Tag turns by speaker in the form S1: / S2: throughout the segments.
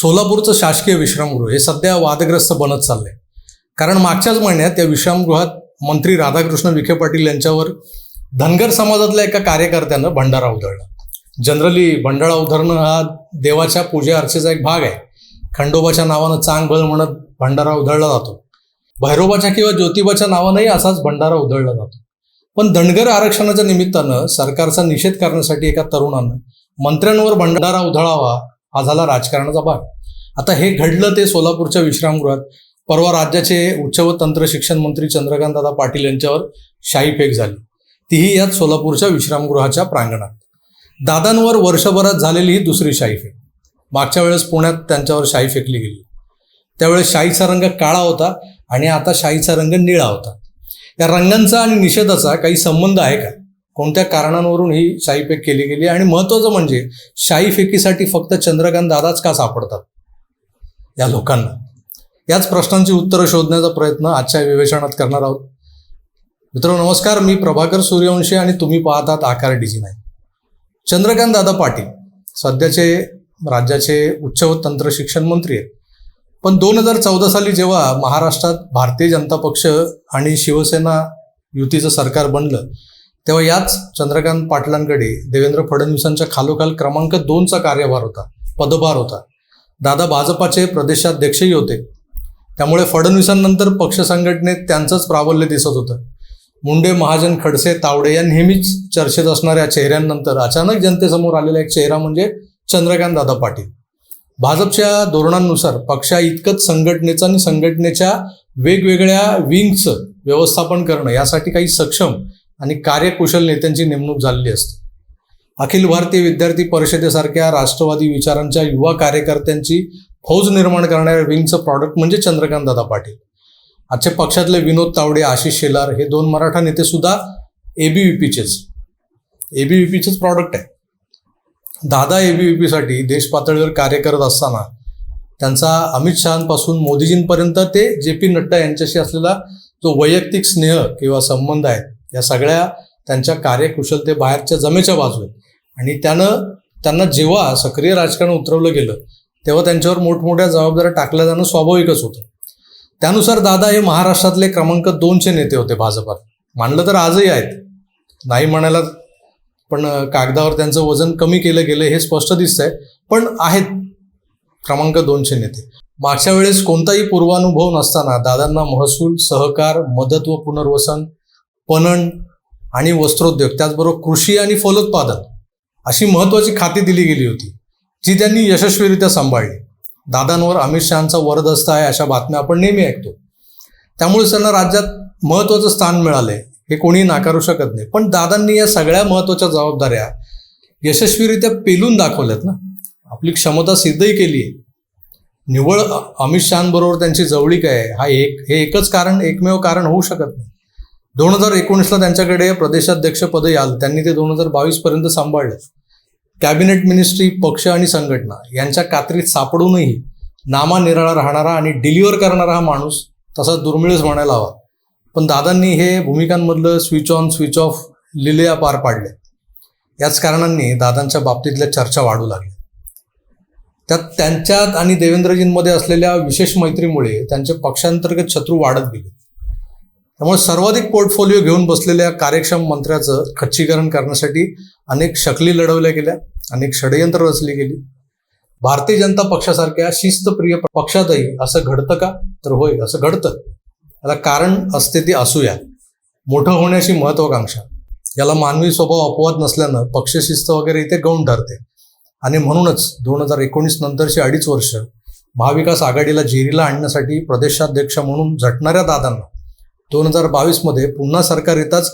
S1: सोलापूरचं शासकीय विश्रामगृह हे सध्या वादग्रस्त बनत चाललंय. कारण मागच्याच महिन्यात या विश्रामगृहात मंत्री राधाकृष्ण विखे पाटील यांच्यावर धनगर समाजातल्या एका कार्यकर्त्यानं भंडारा उधळला. जनरली भंडारा उधळणं हा देवाच्या पूजा अर्चेचा एक भाग आहे. खंडोबाच्या नावानं चांगभल म्हणत भंडारा उधळला जातो. भैरोबाच्या किंवा ज्योतिबाच्या नावानंही असाच भंडारा उधळला जातो. पण धनगर आरक्षणाच्या निमित्तानं सरकारचा निषेध करण्यासाठी एका तरुणानं मंत्र्यांवर भंडारा उधळावा हा झाला राजकारणाचा भाग. आता हे घडलं ते सोलापूरच्या विश्रामगृहात. परवा राज्याचे उच्च व तंत्र शिक्षण मंत्री चंद्रकांतदादा पाटील यांच्यावर शाईफेक झाली, तीही याच सोलापूरच्या विश्रामगृहाच्या प्रांगणात. दादांवर वर्षभरात झालेली ही दुसरी शाईफेक. मागच्या वेळेस पुण्यात त्यांच्यावर शाई फेकली गेली. त्यावेळेस शाईचा रंग काळा होता आणि आता शाईचा रंग निळा होता. या रंगांचा आणि निषेधाचा काही संबंध आहे का? कोणत्या कारणांवरून ही शाईफेक केली गेली? आणि महत्त्वाचं म्हणजे शाईफेकीसाठी फक्त चंद्रकांत दादाच का सापडतात या लोकांना? याच प्रश्नांची उत्तरं शोधण्याचा प्रयत्न आजच्या विवेचनात करणार आहोत. मित्रांनो नमस्कार, मी प्रभाकर सूर्यवंशी आणि तुम्ही पाहतात आकार DG9. चंद्रकांत दादा पाटील सध्याचे राज्याचे उच्च व तंत्र शिक्षण मंत्री आहेत. पण 2014 साली जेव्हा महाराष्ट्रात भारतीय जनता पक्ष आणि शिवसेना युतीचं सरकार बनलं, तेव्हा याच चंद्रकांत पाटलांकडे देवेंद्र फडणवीसांच्या खालोखाल क्रमांक 2चा कार्यभार होता, पदभार होता. दादा भाजपाचे प्रदेशाध्यक्षही होते. त्यामुळे फडणवीसांनंतर पक्ष संघटनेत त्यांचंच प्राबल्य दिसत होतं. मुंडे, महाजन, खडसे, तावडे या नेहमीच चर्चेत असणाऱ्या चेहऱ्यांनंतर अचानक जनतेसमोर आलेला एक चेहरा म्हणजे चंद्रकांत दादा पाटील. भाजपच्या धोरणांनुसार पक्षा इतकंच संघटनेचं आणि संघटनेच्या वेगवेगळ्या विंगचं व्यवस्थापन करणं यासाठी काही सक्षम आणि कार्यकुशल नेत्यांची नेमणूक झालेली असते. अखिल भारतीय विद्यार्थी परिषदेसारख्या राष्ट्रवादी विचारांच्या युवा कार्यकर्त्यांची फौज निर्माण करणाऱ्या विंगचं प्रॉडक्ट म्हणजे चंद्रकांत दादा पाटील. आजचे पक्षातले विनोद तावडे, आशिष शेलार हे 2 मराठा नेते सुद्धा एबीव्हीपीचेच प्रॉडक्ट आहे. दादा एबीव्हीपीसाठी देश पातळीवर कार्य करत असताना त्यांचा अमित शहांपासून मोदीजींपर्यंत ते JP नड्डा यांच्याशी असलेला जो वैयक्तिक स्नेह किंवा संबंध आहे, या सगळ्या त्यांच्या कार्यकुशलतेबाहेरच्या जमेच्या बाजू आहेत. आणि त्यांना जेव्हा सक्रिय राजकारण उतरवलं गेलं तेव्हा त्यांच्यावर मोठमोठ्या जबाबदाऱ्या टाकल्या जाणं स्वाभाविकच होतं. त्यानुसार दादा हे महाराष्ट्रातले क्रमांक 2चे नेते होते भाजपात. मानलं तर आजही आहेत, नाही म्हणायला, पण कागदावर त्यांचं वजन कमी केलं गेलं हे स्पष्ट दिसतंय. पण आहेत क्रमांक 2चे नेते. मागच्या वेळेस कोणताही पूर्वानुभव नसताना दादांना महसूल, सहकार, मदत व पुनर्वसन, पणन आणि वस्त्रोद्योग, त्याचबरोबर कृषी आणि फलोत्पादन अशी महत्त्वाची खाती दिली गेली होती, जी त्यांनी यशस्वीरित्या सांभाळली. दादांवर अमित शहांचा वरदहस्त आहे अशा बातम्या आपण नेहमी ऐकतो. त्यामुळे त्यांना राज्यात महत्त्वाचं स्थान मिळालंय हे कोणी नाकारू शकत नाही. पण दादांनी या सगळ्या महत्त्वाच्या जबाबदाऱ्या यशस्वीरित्या पेलून दाखवल्यात ना. आपली क्षमता सिद्धही केली आहे. निव्वळ अमित शहांबरोबर त्यांची जवळीक आहे हे एकच कारण, एकमेव कारण होऊ शकत नाही. 2019ला त्यांच्याकडे प्रदेशाध्यक्षपदही आलं. त्यांनी ते 2022 पर्यंत सांभाळलं. कॅबिनेट मिनिस्ट्री, पक्ष आणि संघटना यांच्या कात्रीत सापडूनही नामानिराळा राहणारा आणि डिलिव्हर करणारा हा माणूस तसा दुर्मिळच म्हणायला हवा. पण दादांनी हे भूमिकांमधलं स्विच ऑन स्विच ऑफ लिलया पार पाडले. याच कारणांनी दादांच्या बाबतीतल्या चर्चा वाढू लागल्या. त्यात त्यांच्यात आणि देवेंद्रजींमध्ये असलेल्या विशेष मैत्रीमुळे त्यांचे पक्षांतर्गत शत्रू वाढत गेले. त्यामुळे सर्वाधिक पोर्टफोलिओ घेऊन बसलेल्या कार्यक्षम मंत्र्याचं खच्चीकरण करण्यासाठी अनेक शकली लढवल्या गेल्या, अनेक षडयंत्र रचली गेली. भारतीय जनता पक्षासारख्या शिस्तप्रिय पक्षातही असं घडतं का? तर होय, असं घडतं. याला कारण असते ती असूया, मोठं होण्याची महत्वाकांक्षा. याला मानवी स्वभाव अपवाद नसल्यानं पक्षशिस्त वगैरे इथे गौण ठरते. आणि म्हणूनच 2019 नंतरची 2.5 वर्ष महाविकास आघाडीला जेरीला आणण्यासाठी प्रदेशाध्यक्ष म्हणून झटणाऱ्या दादांना 2022 पुन्हा सरकार येताच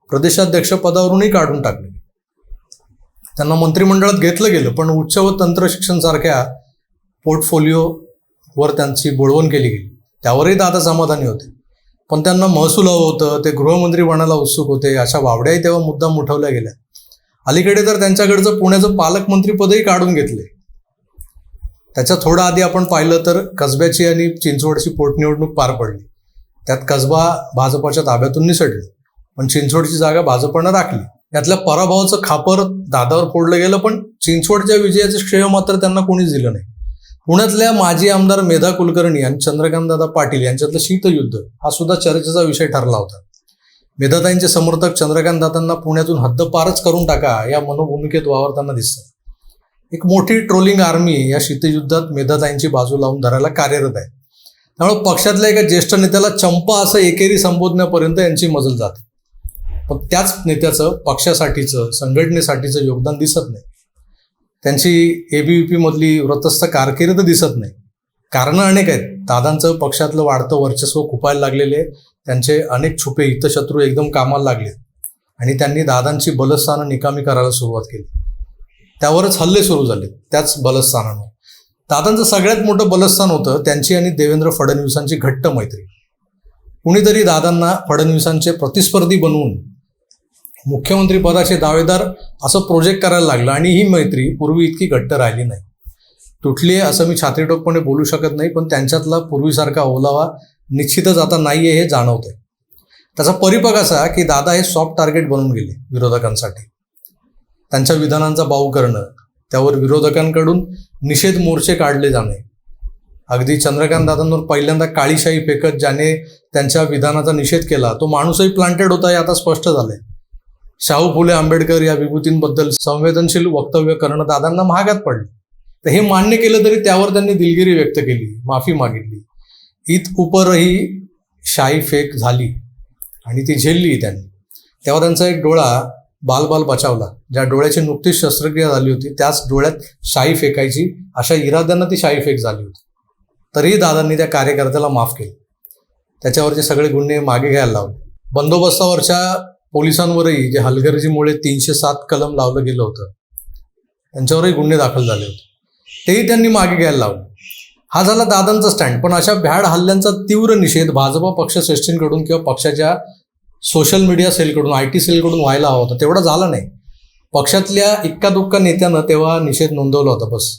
S1: प्रदेशाध्यक्ष पदावरूनही काढून टाकले. त्यांना मंत्रिमंडळात घेतलं गेलं, पण उच्च व तंत्र शिक्षण सारख्या पोर्टफोलिओवर त्यांची बोळवण केली गेली. त्यावरही दादा समाधानी होते. पण त्यांना महसूल हवं होतं, ते गृहमंत्री बनायला उत्सुक होते. अशा वावड्याही तेव्हा मुद्दाम उठवल्या गेल्या. अलीकडे तर त्यांच्याकडचं पुण्याचं पालकमंत्रीपदही काढून घेतले. त्याच्या थोडं आधी आपण पाहिलं तर कसब्याची आणि चिंचवडची पोटनिवडणूक पार पडली. त्यात कसबा भाजपाच्या ताब्यातून निसटली, पण चिंचवडची जागा भाजपनं राखली. यातल्या पराभवाचं खापर दादावर फोडलं गेलं, पण चिंचवडच्या विजयाचं श्रेय मात्र त्यांना कोणीच दिलं नाही. पुण्यातल्या माजी आमदार मेधा कुलकर्णी आणि चंद्रकांतदादा पाटील यांच्यातलं शीतयुद्ध हा सुद्धा चर्चेचा विषय ठरला होता. मेधाताईंचे समर्थक चंद्रकांतदादांना पुण्यातून हद्दपारच करून टाका या मनोभूमिकेत वावरताना दिसतात. एक मोठी ट्रोलिंग आर्मी या शीतयुद्धात मेधाताईंची बाजू लावून धरायला कार्यरत आहे. त्यामुळे पक्षातल्या एका ज्येष्ठ नेत्याला चंपा असं एकेरी संबोधण्यापर्यंत यांची मजल जाते. पण त्याच नेत्याचं पक्षासाठीचं संघटनेसाठीचं योगदान दिसत नाही. त्यांची ABVP मधली व्रतस्थ कारकीर्द दिसत नाही. कारणं अनेक आहेत. दादांचं पक्षातलं वाढतं वर्चस्व खुपायला लागलेले, त्यांचे अनेक छुपे हितशत्रू एकदम कामाला लागले आणि त्यांनी दादांची बलस्थानं निकामी करायला सुरुवात केली. त्यावरच हल्ले सुरू झाले त्याच बलस्थानांवर. दादांचं सगळ्यात मोठं बलस्थान होतं त्यांची आणि देवेंद्र फडणवीसांची घट्ट मैत्री. कुणीतरी दादांना फडणवीसांचे प्रतिस्पर्धी बनवून मुख्यमंत्री पदाचे दावेदार असं प्रोजेक्ट करायला लागलं आणि ही मैत्री पूर्वी इतकी घट्ट राहिली नाही. तुटली आहे असं मी छातीठोकपणे बोलू शकत नाही, पण त्यांच्यातला पूर्वीसारखा ओलावा निश्चितच आता नाही आहे हे जाणवतंय. त्याचा परिपाक असा की दादा हे सॉफ्ट टार्गेट बनून गेले विरोधकांसाठी. त्यांच्या विधानांचा बाऊ करणं, त्यावर विरोधकांकडून निषेध मोर्चे काढले जाणे, अगदी चंद्रकांत दादांवर पहिल्यांदा काळीशाही फेकत ज्याने त्यांच्या विधानाचा निषेध केला तो माणूसही प्लांटेड होता हे आता स्पष्ट झालंय. शाहू फुले आंबेडकर या विभूतींबद्दल संवेदनशील वक्तव्य करणं दादांना महागात पडलं. तर हे मान्य केलं तरी त्यावर त्यांनी दिलगिरी व्यक्त केली, माफी मागितली. ईद उपरही शाही फेक झाली आणि ती झेलली त्यांनी. तेव्हा त्यांचा एक डोळा बाल बचावला. ज्या डोळ्याची नुकतीच शस्त्रक्रिया झाली होती त्याच डोळ्यात शाई फेकायची अशा इराद्यानं ती शाई फेक झाली होती. तरीही दादांनी त्या कार्यकर्त्याला माफ केलं. त्याच्यावरचे सगळे गुन्हे मागे घ्यायला लावले. बंदोबस्तावरच्या पोलिसांवरही जे हलगर्जीमुळे 307 कलम लावलं गेलं होतं त्यांच्यावरही गुन्हे दाखल झाले होते, तेही त्यांनी मागे घ्यायला लावलं. हा झाला दादांचा स्टँड. पण अशा भ्याड हल्ल्यांचा तीव्र निषेध भाजपा पक्षश्रेष्ठींकडून किंवा पक्षाच्या सोशल मीडिया सेलकडून, IT सेलकडून व्हायला हवा होता. तेवढा झाला नाही. पक्षातल्या इक्का नेत्यानं तेव्हा निषेध नोंदवला होता बस.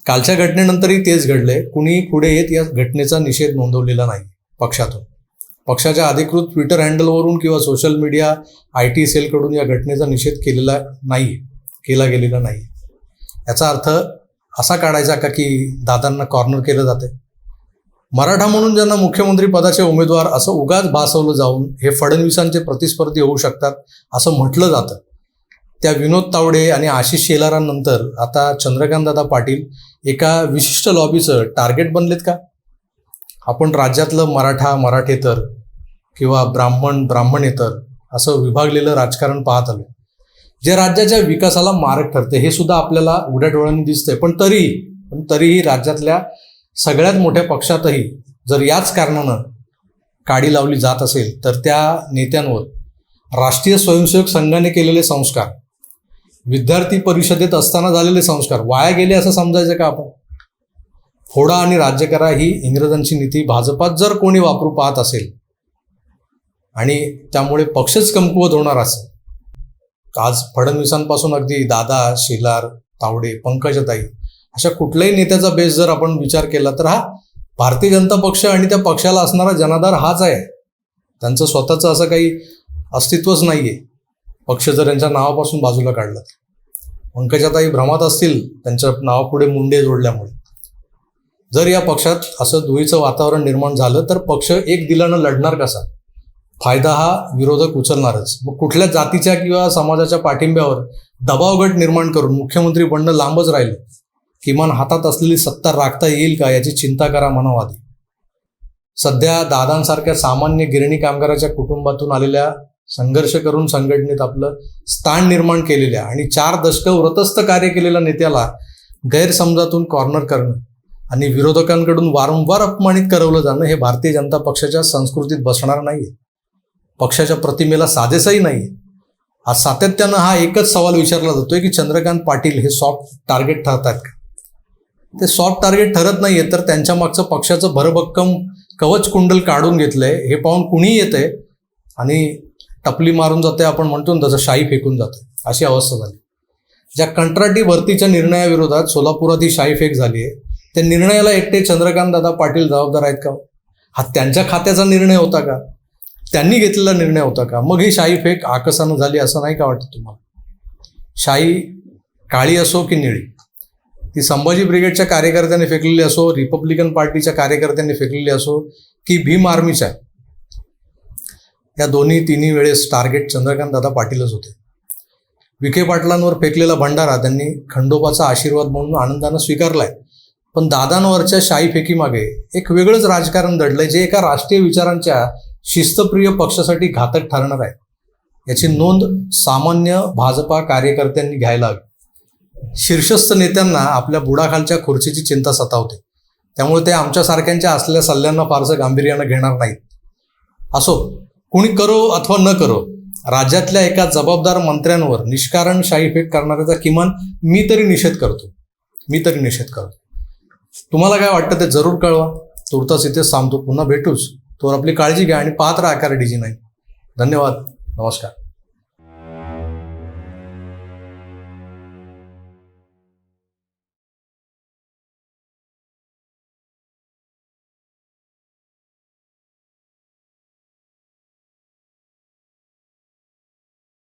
S1: कालच्या घटनेनंतरही तेच घडलंय. कुणी पुढे येत या घटनेचा निषेध नोंदवलेला नाही पक्षातून. पक्षाच्या अधिकृत ट्विटर हँडलवरून किंवा सोशल मीडिया IT सेलकडून या घटनेचा निषेध केला गेलेला नाही. याचा अर्थ असा काढायचा का की दादांना कॉर्नर केलं जाते? मराठा म्हणून ज्यांना मुख्यमंत्री पदाचे उमेदवार असं उगाच भासवलं जाऊन हे फडणवीसांचे प्रतिस्पर्धी होऊ शकतात असं म्हटलं जातं. त्या विनोद तावडे आणि आशिष शेलारांनंतर आता चंद्रकांतदादा पाटील एका विशिष्ट लॉबीचं टार्गेट बनलेत का? आपण राज्यातलं मराठा मराठेतर किंवा ब्राह्मणेतर असं विभागलेलं राजकारण पाहत आलो, जे राज्याच्या विकासाला मारक ठरते हे सुद्धा आपल्याला उघड्या डोळ्यांनी दिसतंय. पण तरीही राज्यातल्या सगळ्यात मोठ्या पक्षातही जर याच कारणानं काडी लावली जात असेल तर त्या नेत्यांवर राष्ट्रीय स्वयंसेवक संघाने केलेले संस्कार, विद्यार्थी परिषदेत असताना झालेले संस्कार वाया गेले असं समजायचं का आपण? फोडा आणि राज्य करा ही इंग्रजांची नीती भाजपात जर कोणी वापरू पाहत असेल आणि त्यामुळे पक्षच कमकुवत होणार असेल, आज फडणवीसांपासून अगदी दादा, शेलार, तावडे, पंकजाताई अशा कुठल्याही नेत्याचा बेस जर आपण विचार केला तर हा भारतीय जनता पक्ष आणि त्या पक्षाला असणारा जनाधार हाच आहे. त्यांचं स्वतःचं असं काही अस्तित्वच नाहीये पक्ष जर यांच्या नावापासून बाजूला काढलं. पंकजाताई भ्रमात असतील त्यांच्या नावापुढे मुंडे जोडल्यामुळे. जर या पक्षात असं धुळीचं वातावरण निर्माण झालं तर पक्ष एक दिलानं लढणार कसा? फायदा हा विरोधक उचलणारच. मग कुठल्या जातीच्या किंवा समाजाच्या पाठिंब्यावर दबावगट निर्माण करून मुख्यमंत्री बनणं लांबच राहिलं. किमान हातात असलेली सत्ता राखता येईल का याची चिंता करा म्हणावं आधी. सध्या दादांसारख्या सामान्य गिरणी कामगाराच्या कुटुंबातून आलेल्या, संघर्ष करून संघटनेत आपलं स्थान निर्माण केलेल्या आणि 4 दशकं व्रतस्थ कार्य केलेल्या नेत्याला गैरसमजातून कॉर्नर करणं आणि विरोधकांकडून वारंवार अपमानित करवलं जाणं हे भारतीय जनता पक्षाच्या संस्कृतीत बसणार नाहीये. पक्षाच्या प्रतिमेला साजेसही नाहीये. आज सातत्यानं हा एकच सवाल विचारला जातोय की चंद्रकांत पाटील हे सॉफ्ट टार्गेट ठरतात का? ते सॉफ्ट टार्गेट ठरत नाहीये तर त्यांच्या मागचं पक्षाचं भरभक्कम कवच कुंडल काढून घेतलंय हे पाहून कुणीही येतंय आणि टपली मारून जाते, आपण म्हणतो ना तसं शाई फेकून जाते, अशी अवस्था झाली. ज्या कंत्राटी भरतीच्या निर्णयाविरोधात सोलापुरात ही शाई फेक झाली आहे त्या निर्णयाला एकटे चंद्रकांतदादा पाटील जबाबदार आहेत का? हा त्यांच्या खात्याचा निर्णय होता का? त्यांनी घेतलेला निर्णय होता का? मग ही शाई फेक आकसानं झाली असं नाही का वाटत तुम्हाला? शाई काळी असो की निळी, ती संभाजी ब्रिगेडच्या कार्यकर्त्यांनी फेकलेली असो, रिपब्लिकन पार्टीच्या कार्यकर्त्यांनी फेकलेली असो, की भीम आर्मीच्या, या तिन्ही वेळेस टार्गेट चंद्रकांतदादा पाटीलच होते. विखे पाटलांवर फेकलेला भंडारा त्यांनी खंडोबाचा आशीर्वाद म्हणून आनंदानं स्वीकारलाय. पण दादांवरच्या शाही फेकीमागे एक वेगळंच राजकारण दडलंय, जे एका राष्ट्रीय विचारांच्या शिस्तप्रिय पक्षासाठी घातक ठरणार आहे. याची नोंद सामान्य भाजपा कार्यकर्त्यांनी घ्यायला हवी. शीर्षस्थ नेत्यांना आपल्या बुडाखालच्या खुर्चीची चिंता सतावते, त्यामुळे ते आमच्यासारख्यांच्या असलेल्या सल्ल्यांना फारसं गांभीर्यानं घेणार नाहीत. असो, कुणी करो अथवा न करो, राज्यातल्या एका जबाबदार मंत्र्यांवर निष्कारण शाहीफेक करणाऱ्याचा किमान मी तरी निषेध करतो. तुम्हाला काय वाटतं ते जरूर कळवा. तुर्तास इथेच थांबतो. पुन्हा भेटूच. तोवर आपली काळजी घ्या आणि पाहत राहा AKAR DG9. धन्यवाद. नमस्कार.